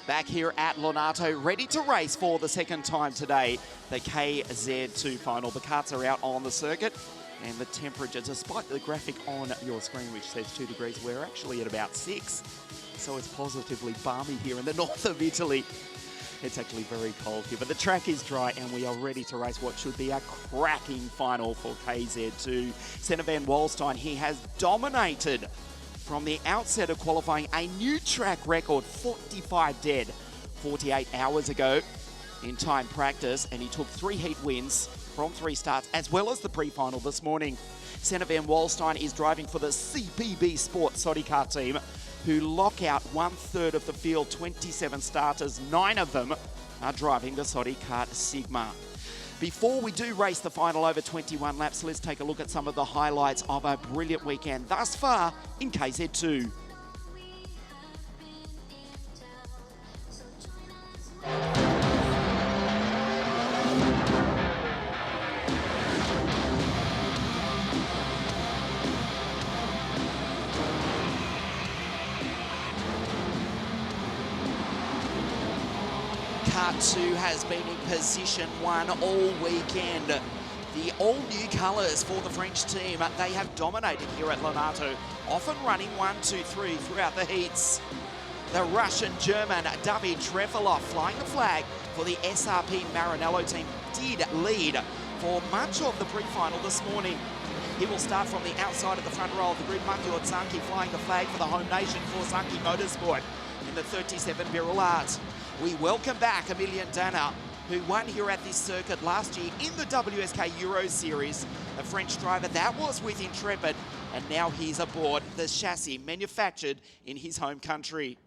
Back here at LONATO, ready to race for the second time today, the Kz2 Final. The karts are out on the circuit, and the temperature, despite the graphic on your screen which says 2 degrees, we're actually at about 6. So it's positively balmy here in the north of Italy. It's actually very cold here, but the track is dry and we are ready to race what should be a cracking final for Kz2. Senna van Walstein, he has dominated from the outset of qualifying, a new track record, 45 dead, 48 hours ago in time practice, and he took 3 heat wins from 3 starts, as well as the pre-final this morning. Senna van Walstein is driving for the CPB Sport Soddy Kart team, who lock out 1/3 of the field, 27 starters, 9 of them are driving the Soddy Kart Sigma. Before we do race the final over 21 laps, let's take a look at some of the highlights of a brilliant weekend thus far in Kz2. Kart 2 has been in position 1 all weekend. The all-new colours for the French team, they have dominated here at LONATO, often running 1, 2, 3 throughout the heats. The Russian-German David Trefilov flying the flag for the SRP Maranello team did lead for much of the pre-final this morning. He will start from the outside of the front row of the grid. Matteo Zanchi flying the flag for the home nation for Zanchi Motorsport in the 37 Birol Art. We welcome back Amelia Dana, who won here at this circuit last year in the WSK Euro Series. A French driver that was with Intrepid, and now he's aboard the chassis manufactured in his home country.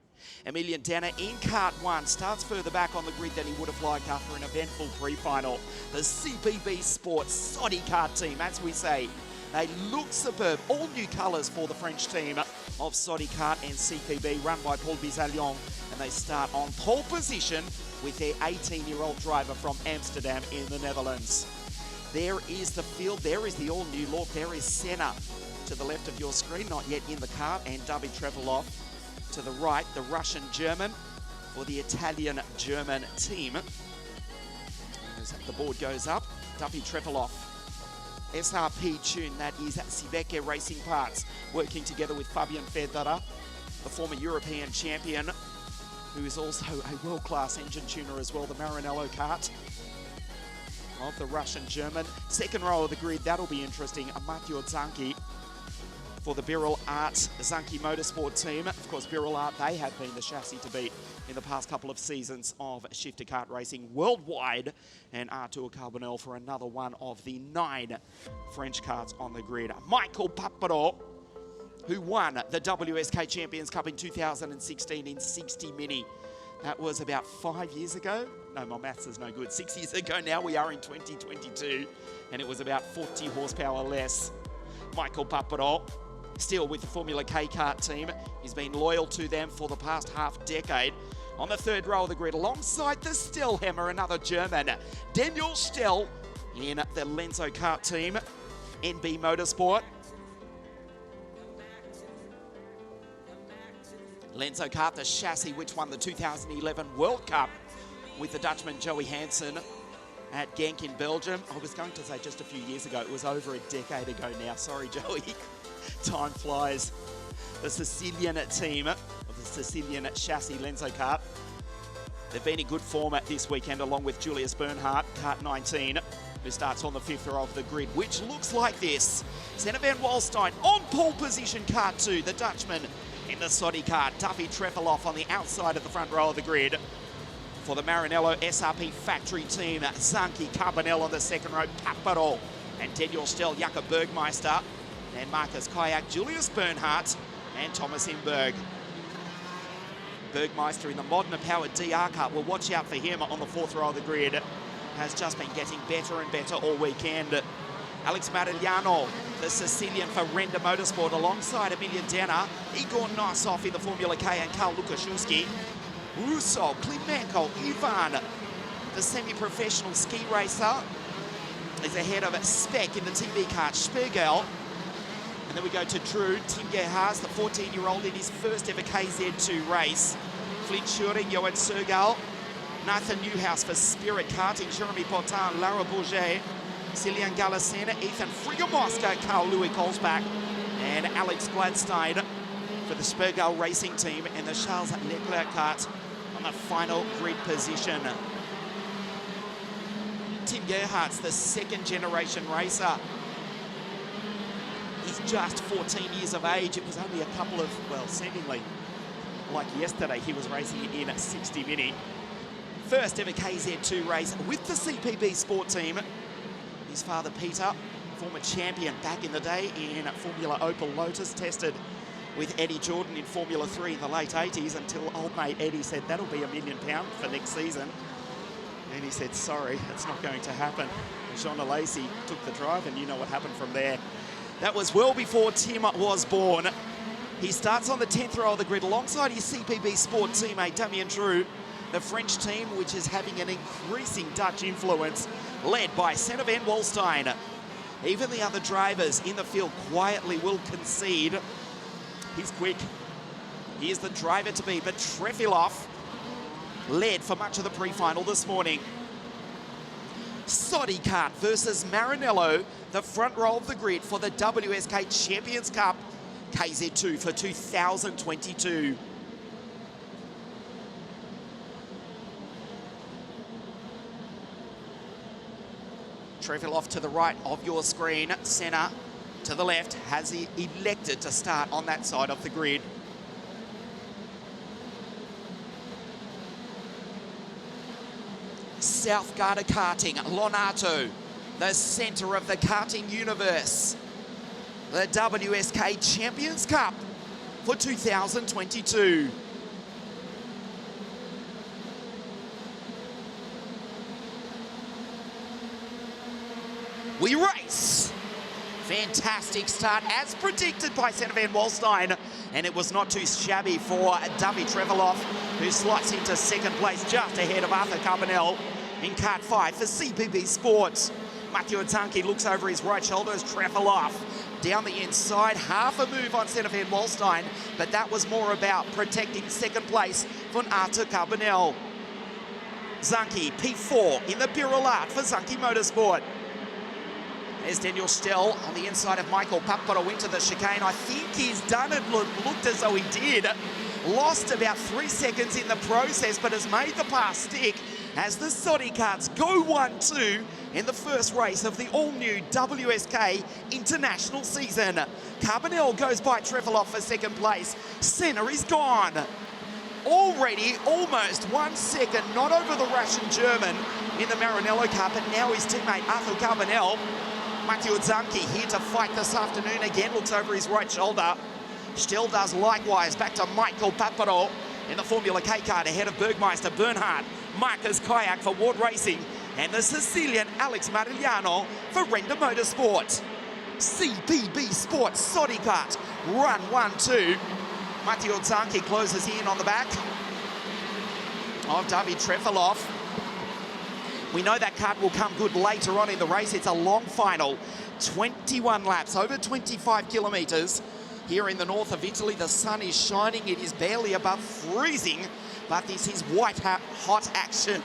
Amelia Dana in Kart 1 starts further back on the grid than he would have liked after an eventful pre-final. The CPB Sport Soddy Kart team, as we say, they look superb. All new colours for the French team of Soddy Kart and CPB, run by Paul Bizalion, and they start on pole position with their 18-year-old driver from Amsterdam in the Netherlands. There is the field, there is the all-new look, there is Senna to the left of your screen, not yet in the kart, and David Trefilov to the right, the Russian-German for the Italian-German team. As the board goes up, David Trefilov. SRP tune, that is Siveke Racing Parts, working together with Fabian Federer, the former European champion, who is also a world-class engine tuner as well, the Maranello kart of the Russian-German. Second row of the grid, that'll be interesting. Matteo Zanchi for the Birol Art Zanchi Motorsport team. Of course, Birol Art, they have been the chassis to beat in the past couple of seasons of shifter kart racing worldwide. And Artur Carbonell for another one of the 9 French karts on the grid. Michael Paparot, who won the Wsk Champions Cup in 2016 in 60 Mini. That was about 5 years ago. No, my maths is no good. 6 years ago now, we are in 2022, and it was about 40 horsepower less. Michael Paparot, still with the Formula K kart team. He's been loyal to them for the past half-decade. On the third row of the grid, alongside the Stellhammer, another German, Daniel Stell in the Lenzo kart team, NB Motorsport. Lenzo kart, the chassis which won the 2011 World Cup with the Dutchman Joey Hansen at Genk in Belgium. I was going to say just a few years ago. It was over a decade ago now. Sorry, Joey. Time flies. The Sicilian team of the Sicilian chassis Lenzo kart. They've been in good form at this weekend, along with Julius Bernhardt, kart 19, who starts on the 5th row of the grid, which looks like this. Senna van Walstein on pole position, kart 2, the Dutchman in the Soddy kart. David Trefilov on the outside of the front row of the grid. For the Maranello SRP factory team, Zanchi, Carbonell on the second row, Paparot and Daniel Stell, Jakob Bergmeister, and Marcus Kayak, Julius Bernhardt, and Thomas Imberg. Bergmeister in the Modena-powered DR kart. Well, watch out for him on the 4th row of the grid. Has just been getting better and better all weekend. Alex Marigliano, the Sicilian for Renda Motorsport, alongside Amelia Dana, Igor Nosov in the Formula K, and Karl Lukaszewski. Russo, Klimenko, Ivan, the semi-professional ski racer, is ahead of Speck in the TV kart, Spiegel. And then we go to Drew, Tim Gerhardt, the 14-year-old in his first ever KZ2 race. Flynn Schuring, Johan Sergal, Nathan Newhouse for Spirit Karting, Jeremy Potin, Lara Bourget, Cillian Galasena, Ethan Frigamoska, Carl Louis Colesback, and Alex Gladstein for the Spergal Racing Team and the Charles Leclerc kart on the final grid position. Tim Gerhardt's the second generation racer. He's just 14 years of age. It was only a couple of, well, seemingly like yesterday, he was racing in a 60 minute. First ever KZ2 race with the CPB Sport Team. His father, Peter, former champion back in the day in Formula Opel Lotus, tested with Eddie Jordan in Formula 3 in the late 80s until old mate Eddie said that'll be £1 million for next season. And he said, sorry, it's not going to happen. And Jean Alesi took the drive and you know what happened from there. That was well before Tim was born. He starts on the 10th row of the grid alongside his CPB Sport teammate Damien Drew. The French team, which is having an increasing Dutch influence, led by Senna van Walstein. Even the other drivers in the field quietly will concede. He's quick. He is the driver to beat, but Trefilov led for much of the pre-final this morning. Soddy Kart versus Maranello, the front row of the grid for the WSK Champions Cup, KZ2 for 2022. Trefilov to the right of your screen, Senna to the left, has he elected to start on that side of the grid. South Garda Karting, Lonato, the centre of the karting universe. The WSK Champions Cup for 2022. We race. Fantastic start as predicted by Senna van Walstein, and it was not too shabby for David Trefilov, who slots into second place just ahead of Arthur Carbonell in Kart 5 for CPB Sports. Matthew Atanki looks over his right shoulder as Trefilov down the inside, half a move on Senna van Walstein, but that was more about protecting second place for Arthur Carbonell. Zanki P4 in the Birolard for Zanki Motorsport. There's Daniel Stell on the inside of Michael Paparo into the chicane. I think he's done it, looked as though he did. Lost about 3 seconds in the process, but has made the pass stick as the Soddy Karts go 1-2 in the first race of the all-new WSK International season. Carbonell goes by Trefilov for second place. Senna is gone. Already almost 1 second, not over the Russian German in the Maranello Cup, and now his teammate Arthur Carbonell. Matthew Zanki here to fight this afternoon again, looks over his right shoulder. Still does likewise, back to Michael Paparo in the Formula K kart ahead of Bergmeister, Bernhard, Marcus Kayak for Ward Racing, and the Sicilian Alex Marigliano for Render Motorsport. CPB Sports Soddy Kart, run 1-2. Matthew Zanki closes in on the back of David Trefilov. We know that kart will come good later on in the race. It's a long final, 21 laps, over 25 kilometres. Here in the north of Italy, the sun is shining. It is barely above freezing, but this is white hot action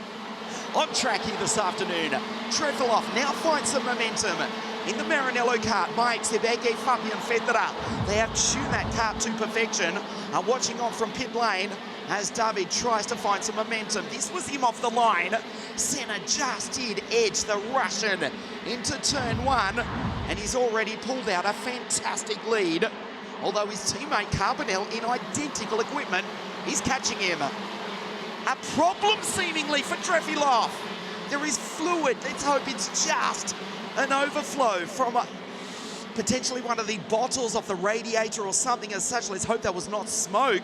on track here this afternoon. Trefilov now finds some momentum in the Maranello kart by Xebeke, Fabian Federer. They have tuned that kart to perfection. Watching on from pit lane as David tries to find some momentum. This was him off the line. Senna just did edge the Russian into turn 1, and he's already pulled out a fantastic lead. Although his teammate Carbonell, in identical equipment, is catching him. A problem seemingly for Trefilov. There is fluid. Let's hope it's just an overflow from potentially one of the bottles of the radiator or something as such. Let's hope that was not smoke.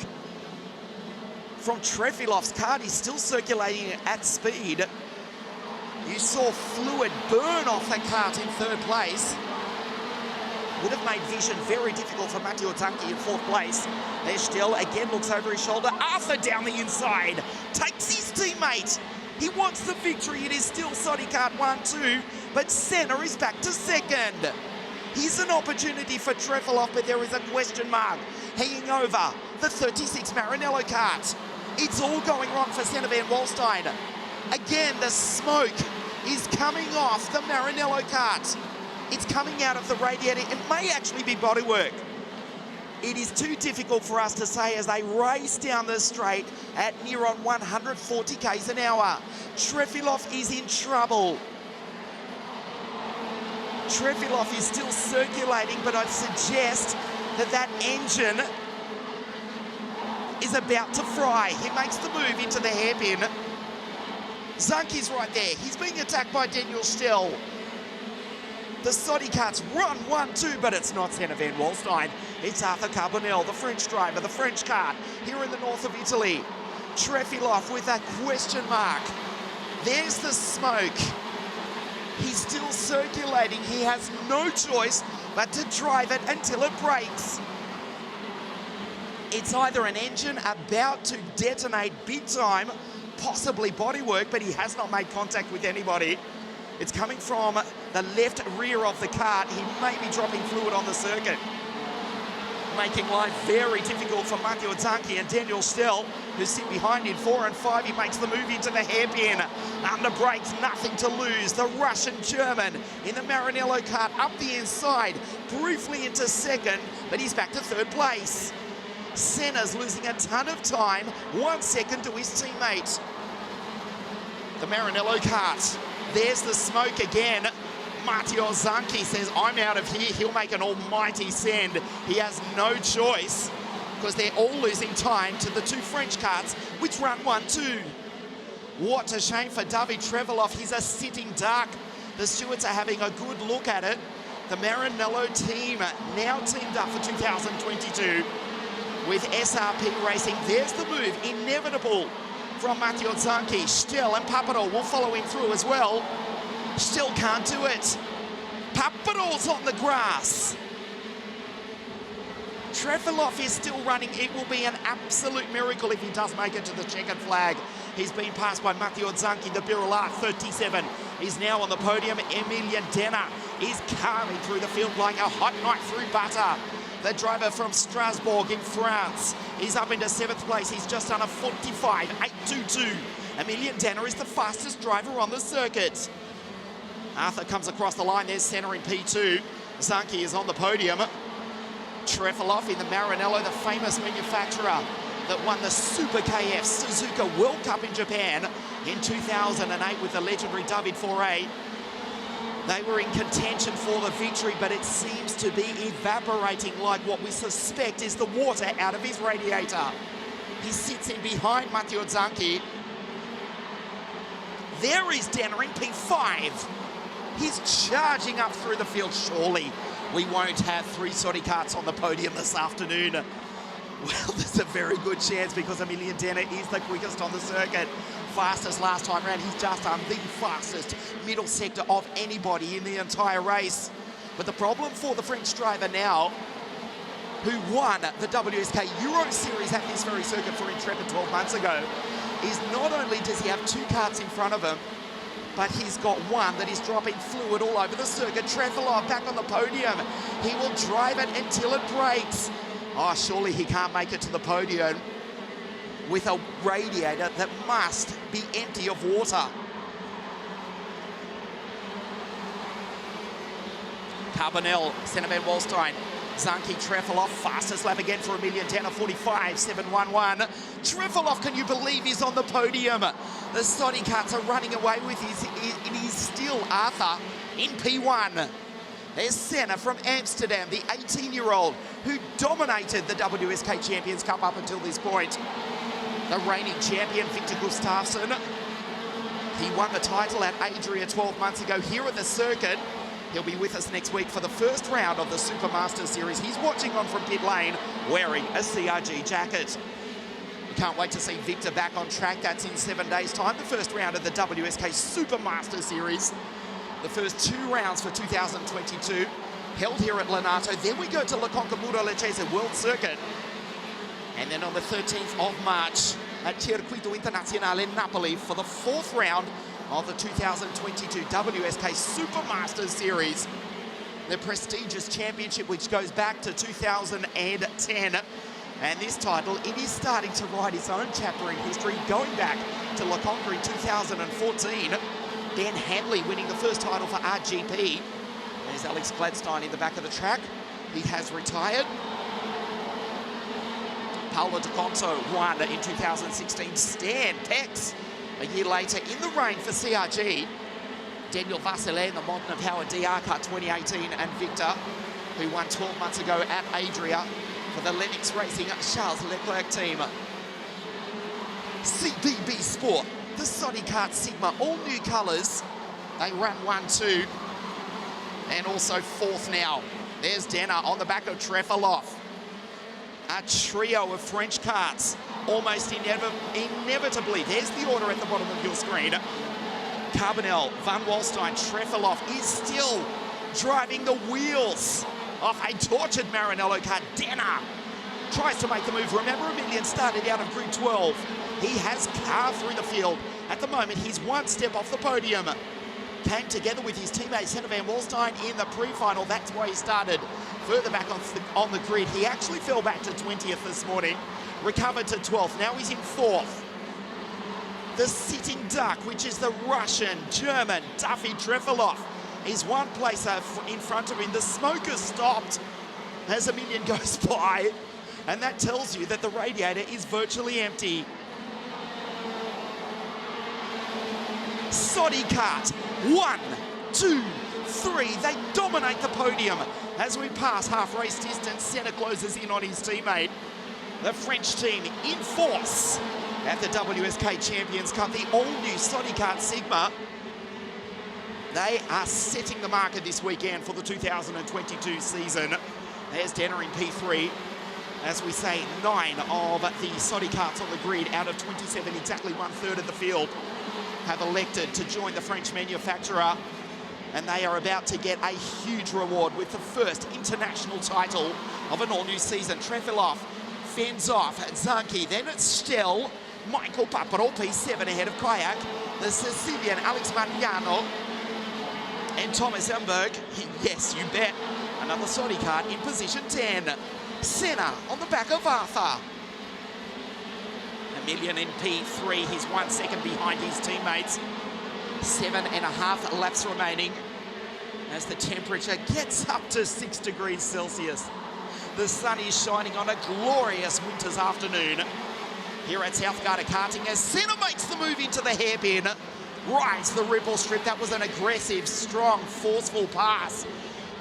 From Trefilov's kart, he's still circulating at speed. You saw fluid burn off the kart in third place. Would have made vision very difficult for Matteo Tanki in fourth place. There still, again looks over his shoulder. Arthur down the inside, takes his teammate. He wants the victory. It is still Soddy Kart 1-2, but Senna is back to second. Here's an opportunity for Trefilov, but there is a question mark hanging over the 36 Maranello kart. It's all going wrong for Senna van Wallstein. Again, the smoke is coming off the Maranello kart. It's coming out of the radiator. It may actually be bodywork. It is too difficult for us to say as they race down the straight at near on 140 k's an hour. Trefilov is in trouble. Trefilov is still circulating, but I'd suggest that that engine is about to fry. He makes the move into the hairpin. Zanki's right there. He's being attacked by Daniel Stell. The Soddy karts run 1-2, but it's not Senna van Wallstein. It's Arthur Carbonell, the French driver, the French kart, here in the north of Italy. Trefilov with a question mark. There's the smoke. He's still circulating. He has no choice but to drive it until it breaks. It's either an engine about to detonate big time, possibly bodywork, but he has not made contact with anybody. It's coming from the left rear of the kart. He may be dropping fluid on the circuit, making life very difficult for Matteo Zanchi and Daniel Stell, who sit behind in 4 and 5. He makes the move into the hairpin. Under brakes, nothing to lose. The Russian German in the Maranello kart up the inside, briefly into second, but he's back to third place. Senna's losing a ton of time, 1 second to his teammate. The Maranello kart. There's the smoke again. Matteo Zanchi says, I'm out of here. He'll make an almighty send. He has no choice because they're all losing time to the 2 French karts, which run 1-2. What a shame for David Trefilov. He's a sitting duck. The stewards are having a good look at it. The Maranello team now teamed up for 2022 with SRP Racing. There's the move, inevitable from Matteo Zanchi. Stell and Papadol will follow him through as well. Still can't do it. Papadol's on the grass. Trefilov is still running. It will be an absolute miracle if he does make it to the checkered flag. He's been passed by Matteo Zanchi, the Birla 37. He's now on the podium. Amelia Dana is carving through the field like a hot knife through butter. The driver from Strasbourg in France is up into 7th place. He's just done a 45.822. Amelia Dana is the fastest driver on the circuit. Arthur comes across the line. There's Senna in P2. Zanchi is on the podium. Trefilov in the Maranello, the famous manufacturer that won the Super KF Suzuka World Cup in Japan in 2008 with the legendary David Foray. They were in contention for the victory, but it seems to be evaporating like what we suspect is the water out of his radiator. He sits in behind Matteo Zanchi. There is Dana in P5. He's charging up through the field. Surely we won't have 3 Soddy karts on the podium this afternoon. Well, there's a very good chance because Amelia Dana is the quickest on the circuit. Fastest last time around. He's just done the fastest middle sector of anybody in the entire race. But the problem for the French driver now, who won the WSK Euro Series at this very circuit for Intrepid 12 months ago, is not only does he have 2 karts in front of him, but he's got one that is dropping fluid all over the circuit. Trefilov back on the podium. He will drive it until it breaks. Oh, surely he can't make it to the podium with a radiator that must be empty of water. Carbonell, Senna van Wallstein, Zanchi, Trefilov, fastest lap again for Amelia Dana, 45.711. Trefilov, can you believe he's on the podium? The Soddy karts are running away with it is still Arthur in P1. There's Senna from Amsterdam, the 18-year-old who dominated the WSK Champions Cup up until this point. The reigning champion, Victor Gustafsson. He won the title at Adria 12 months ago here at the circuit. He'll be with us next week for the first round of the Super Masters Series. He's watching on from pit lane wearing a CRG jacket. We can't wait to see Victor back on track. That's in 7 days' time. The first round of the WSK Super Masters Series. The first 2 rounds for 2022 held here at Lonato. Then we go to La Concomuro Lecce World Circuit. And then on the 13th of March at Circuito Internazionale in Napoli for the 4th round of the 2022 WSK Super Masters Series. The prestigious championship which goes back to 2010. And this title, it is starting to write its own chapter in history, going back to Le Conquer in 2014. Dan Hanley winning the first title for RGP. There's Alex Gladstein in the back of the track. He has retired. Paolo Di Conto won in 2016. Stan Pex a year later in the rain for CRG. Daniel Vasselin, the modern of Howard DR Kart 2018, and Victor, who won 12 months ago at Adria for the Lennox Racing Charles Leclerc team. CBB Sport, the Sodi Kart Sigma, all new colours. They run 1-2 and also fourth now. There's Dana on the back of Trefilov. A trio of French karts, almost inevitably. There's the order at the bottom of your screen. Carbonell, Van Walstein, Trefilov is still driving the wheels off a tortured Maranello car. Dana tries to make the move. Remember, Amelia started out of grid 12. He has carved through the field. At the moment, he's one step off the podium. Came together with his teammate, Senna Van Walstein, in the pre-final. That's why he started further back on the grid. He actually fell back to 20th this morning, recovered to 12th. Now he's in 4th. The sitting duck, which is the Russian, German, Duffy Trefilov, is one place in front of him. The smoke has stopped as Amelia goes by, and that tells you that the radiator is virtually empty. Sodi Kart, 1, 2, 3. They dominate the podium. As we pass half race distance, Senna closes in on his teammate. The French team in force at the Wsk Champions Cup, the all-new Sodi Kart Sigma. They are setting the marker this weekend for the 2022 season. There's Dana in P3. As we say, 9 of the Sodi Karts on the grid out of 27, exactly 1/3 of the field, have elected to join the French manufacturer, and they are about to get a huge reward with the first international title of an all-new season. Trefilov fends off at Zanki, then it's Stell, Michael Paparol, P7 ahead of Kayak, the Sicilian Alex Mariano, and Thomas Emberg. Yes, you bet, another Sodi kart in position 10. Senna on the back of Arthur. Amelia in P3, he's 1 second behind his teammates. 7.5 laps remaining as the temperature gets up to 6 degrees Celsius. The sun is shining on a glorious winter's afternoon here at South Garter Karting as Senna makes the move into the hairpin, rides the ripple strip. That was an aggressive, strong, forceful pass.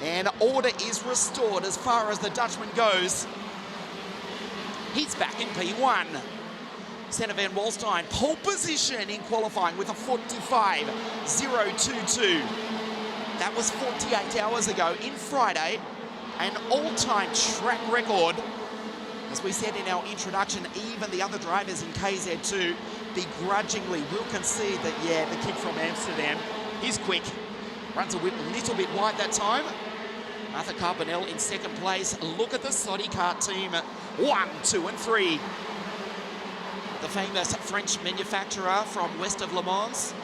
And order is restored as far as the Dutchman goes. He's back in P1. Senna Van Walstein, pole position in qualifying with a 45.022. That was 48 hours ago in Friday, an all-time track record. As we said in our introduction, even the other drivers in KZ2 begrudgingly will concede that, yeah, the kid from Amsterdam, he's quick. Runs a little bit wide that time. Arthur Carbonell in second place. Look at the Sodi Kart team, 1, 2, and 3. The famous French manufacturer from west of Le Mans.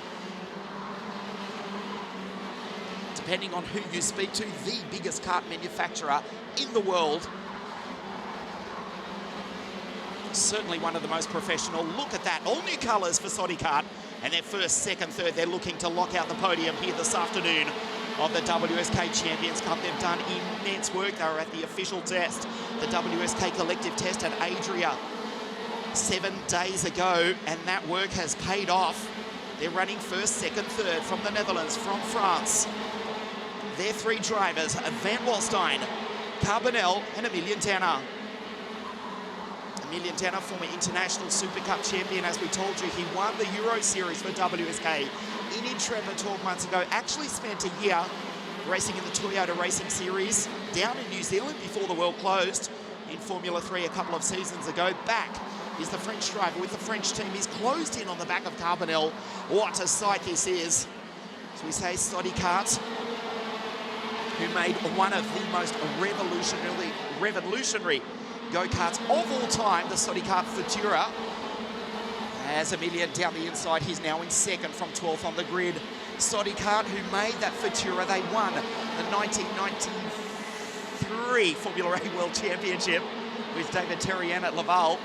Depending on who you speak to, the biggest kart manufacturer in the world. Certainly one of the most professional. Look at that, all new colours for Sodi Kart. And their first, second, third, they're looking to lock out the podium here this afternoon of the Wsk Champions Cup. They've done immense work. They were at the official test, the Wsk Collective Test at Adria 7 days ago, and that work has paid off. They're running first, second, third from the Netherlands, from France. Their 3 drivers, Van Walstein, Carbonell, and Amelia Dana. Amelia Dana, former international Super Cup champion, as we told you, he won the Euro Series for WSK in Intrepid 12 months ago. Actually spent a year racing in the Toyota Racing Series down in New Zealand before the world closed in Formula 3 a couple of seasons ago. Back is the French driver with the French team. He's closed in on the back of Carbonell. What a sight this is. So we say Sodi Kart, who made one of the most revolutionary go-karts of all time, the Sodi Kart Futura. As Amelia down the inside, he's now in second from 12th on the grid. Sodi Kart, who made that Futura, they won the 1993 Formula A World Championship. with David Terrien at Laval.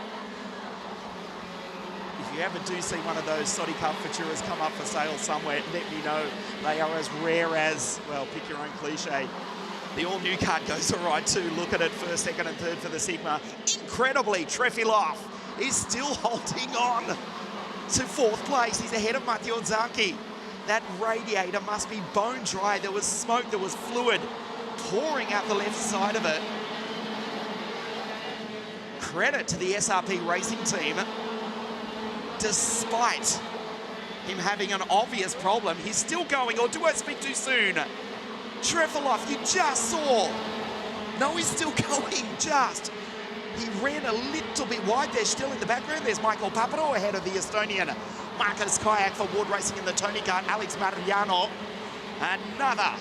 If you ever do see one of those Sodi Cup Futuras come up for sale somewhere, let me know. They are as rare as, well, pick your own cliche. The all-new cart goes to ride 2. Look at it, first, second and third for the Sigma. Incredibly, Trefilov is still holding on to 4th place. He's ahead of Matteo Zanchi. That radiator must be bone dry. There was smoke, there was fluid pouring out the left side of it. Credit to the SRP racing team. Despite him having an obvious problem, he's still going, or do I speak too soon? Trefilov, you just saw. No, he's still going, just. He ran a little bit wide there, still in the background. There's Michael Paparo ahead of the Estonian. Marcus Kayak for Ward Racing in the Tony Kart. Alex Mariano, another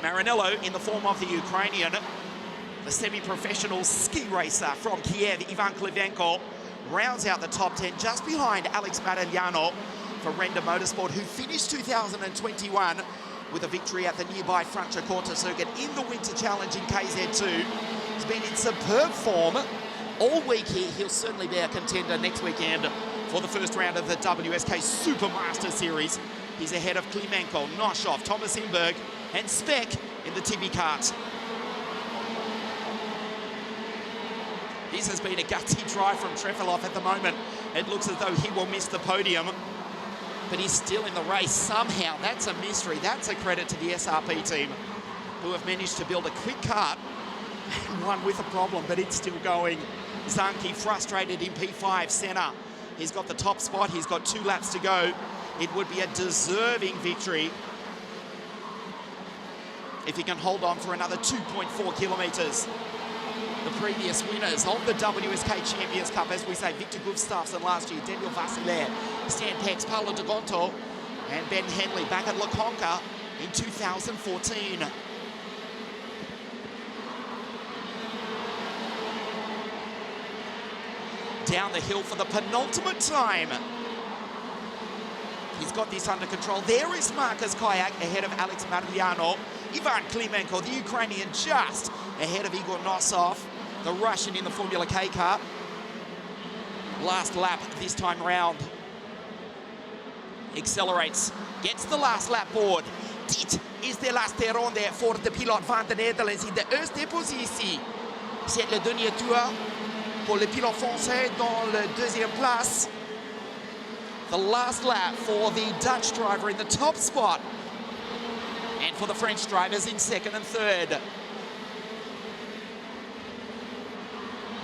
Marinello in the form of the Ukrainian. The semi-professional ski racer from Kiev, Ivan Klivenko, rounds out the top 10 just behind Alex Mariano for Renda Motorsport, who finished 2021 with a victory at the nearby Franciacorta circuit in the Winter Challenge in KZ2. He's been in superb form all week here. He'll certainly be a contender next weekend for the first round of the WSK Supermaster Series. He's ahead of Klimenko, Noshoff, Thomas Inberg, and Speck in the Tibi kart. This has been a gutsy drive from Trefilov at the moment. It looks as though he will miss the podium, but he's still in the race somehow. That's a mystery. That's a credit to the SRP team, who have managed to build a quick kart and one with a problem, but it's still going. Zanchi frustrated in P5, Senna. He's got the top spot. He's got 2 laps to go. It would be a deserving victory if he can hold on for another 2.4 kilometres. The previous winners of the WSK Champions Cup, as we say, Victor Gustafsson last year, Daniel Vassilaire, Stan Pex, Paolo De Gonto, and Ben Henley back at La Conca in 2014. Down the hill for the penultimate time. He's got this under control. There is Marcus Kayak ahead of Alex Mariano. Ivan Klimenko, the Ukrainian, just ahead of Igor Nosov, the Russian in the Formula K car. Last lap this time round. Accelerates, gets the last lap board. Dit is de laatste ronde voor de piloot van de Netherlands in de eerste positie. C'est le dernier tour pour le pilote français dans la deuxième place. The last lap for the Dutch driver in the top spot, and for the French drivers in second and third.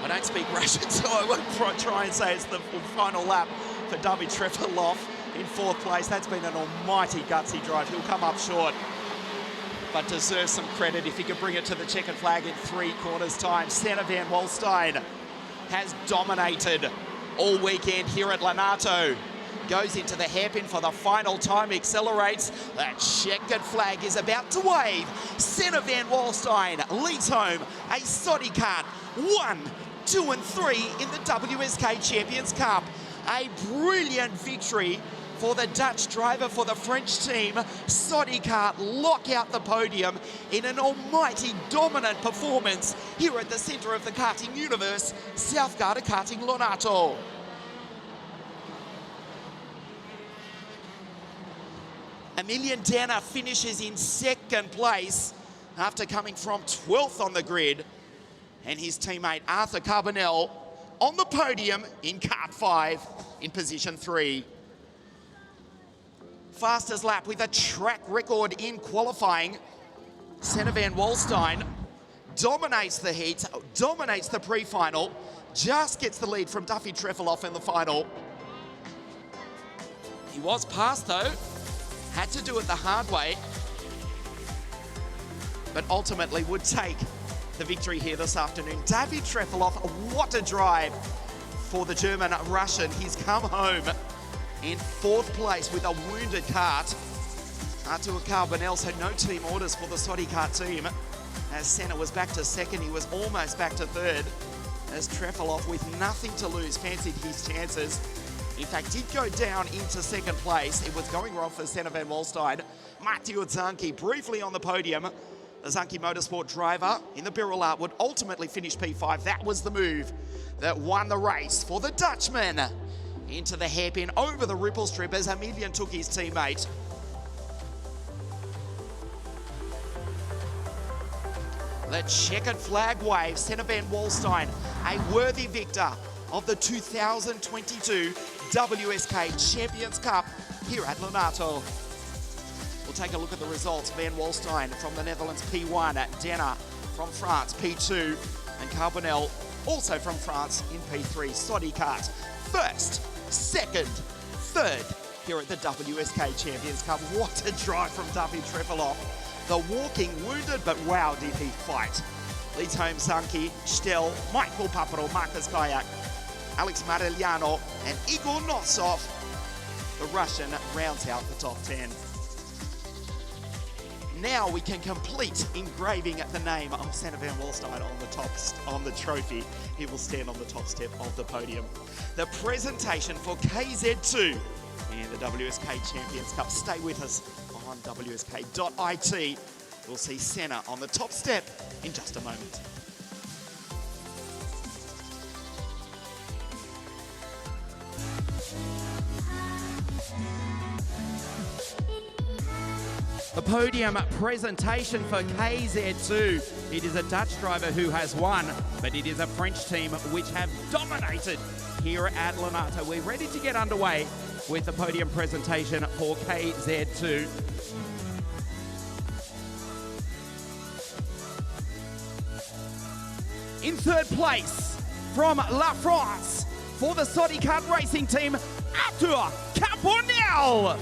I don't speak Russian, so I won't try and say it's the final lap for David Trefilov in 4th place. That's been an almighty gutsy drive. He'll come up short, but deserves some credit if he could bring it to the checkered flag in 3 quarters time. Senna Van Walstein has dominated all weekend here at LONATO. Goes into the hairpin for the final time, accelerates. That checkered flag is about to wave. Senna Van Walstein leads home a Sodi kart 1, 2 and 3 in the WSK Champions Cup. A brilliant victory for the Dutch driver, for the French team. Sodi kart lock out the podium in an almighty dominant performance here at the centre of the karting universe, South Garda Karting LONATO. Amelia Dana finishes in 2nd place after coming from 12th on the grid. And his teammate Arthur Carbonell on the podium in Kart 5 in position 3. Fastest lap with a track record in qualifying. Senna Van Walstein dominates the heat, dominates the pre-final, just gets the lead from Duffy Trefilov in the final. He was passed though. Had to do it the hard way, but ultimately would take the victory here this afternoon. David Trefilov, what a drive for the German-Russian. He's come home in 4th place with a wounded kart. Artur Carbonell had no team orders for the Sodi kart team. As Senna was back to 2nd, he was almost back to 3rd. As Trefilov, with nothing to lose, fancied his chances. In fact, did go down into 2nd place. It was going wrong for Senna Van Walstein. Matteo Zanchi briefly on the podium, The Zunky Motorsport driver in the Birilla would ultimately finish P5. That was the move that won the race for the Dutchman. Into the hairpin, over the ripple strip as Amelia took his teammate. The checkered flag wave, Senna Van Wallstein, a worthy victor of the 2022 WSK Champions Cup here at LONATO. We'll take a look at the results. Van Wallstein from the Netherlands, P1. Dana from France, P2. And Carbonell, also from France, in P3. Kart, first, second, third here at the WSK Champions Cup. What a drive from Duffy Trefilov. The walking wounded, but wow, did he fight. Leads home Zunky, Stel, Michael Paparo, Marcus Kayak, Alex Marigliano, and Igor Nosov. The Russian rounds out the top 10. Now we can complete engraving the name of Senna Van Wallstein on the trophy. He will stand on the top step of the podium. The presentation for KZ2 in the WSK Champions Cup. Stay with us on wsk.it. We'll see Senna on the top step in just a moment. The podium presentation for KZ2. It is a Dutch driver who has won, but it is a French team which have dominated here at LONATO. We're ready to get underway with the podium presentation for KZ2. In third place from La France for the Kart Racing team, Arthur Carbonell.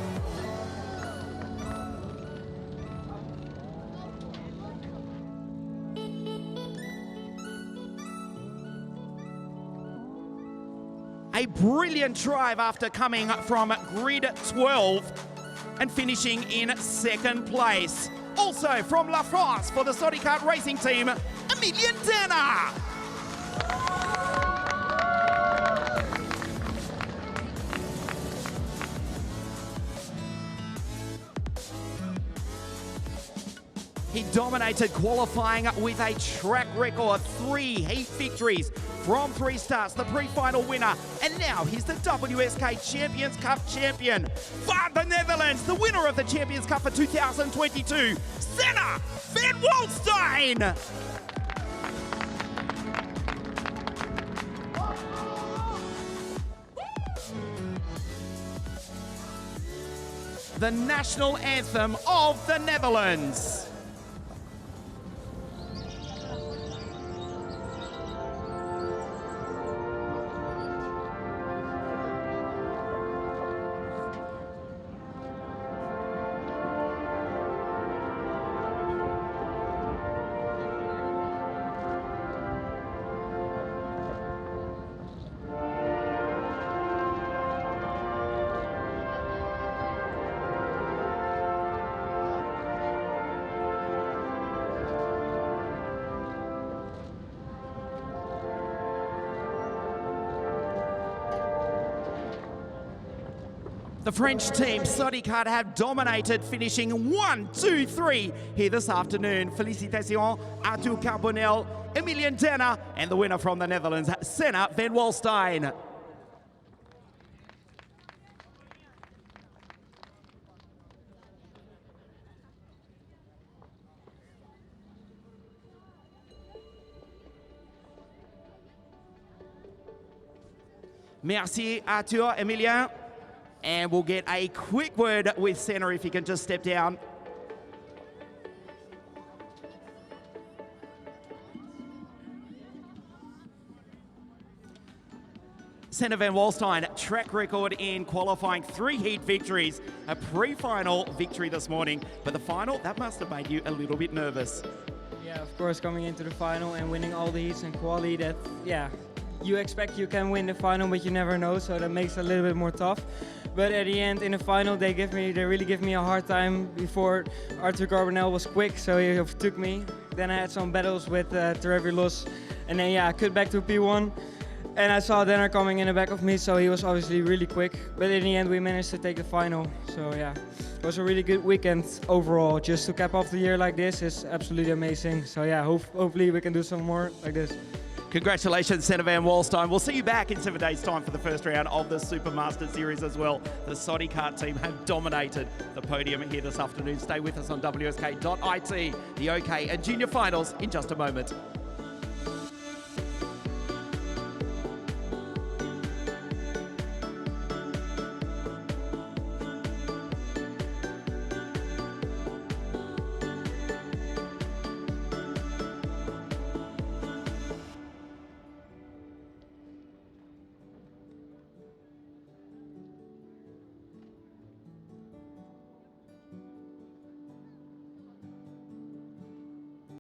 A brilliant drive after coming from grid 12 and finishing in second place. Also from La France for the Kart Racing team, Amelia Dana. He dominated qualifying with a track record, 3 heat victories from 3 starts, the pre-final winner, and now he's the WSK Champions Cup champion. For the Netherlands, the winner of the Champions Cup for 2022, Senna Van Wallstein. The national anthem of the Netherlands. The French team, Kart, have dominated, finishing 1, 2, 3 here this afternoon. Félicitations, Arthur Carbonell, Amelia Dana, and the winner from the Netherlands, Senna Van Wallstein. Merci, Arthur, Amelia. And we'll get a quick word with Senna if he can just step down. Senna Van Wallstein, track record in qualifying, 3 heat victories, a pre-final victory this morning, but the final, that must have made you a little bit nervous. Yeah, of course, coming into the final and winning all the heats and quali, that, yeah, you expect you can win the final, but you never know, so that makes it a little bit more tough. But at the end, in the final, they really give me a hard time. Before Arthur Carbonell was quick, so he overtook me. Then I had some battles with Trevi Loss, and then yeah, I cut back to P1. And I saw Dana coming in the back of me, so he was obviously really quick. But in the end, we managed to take the final. So yeah, it was a really good weekend overall. Just to cap off the year like this is absolutely amazing. So yeah, hopefully we can do some more like this. Congratulations, Senna van Walstein. We'll see you back in 7 days' time for the first round of the Supermaster Series as well. The Soddy Kart team have dominated the podium here this afternoon. Stay with us on wsk.it. The OK and Junior Finals in just a moment.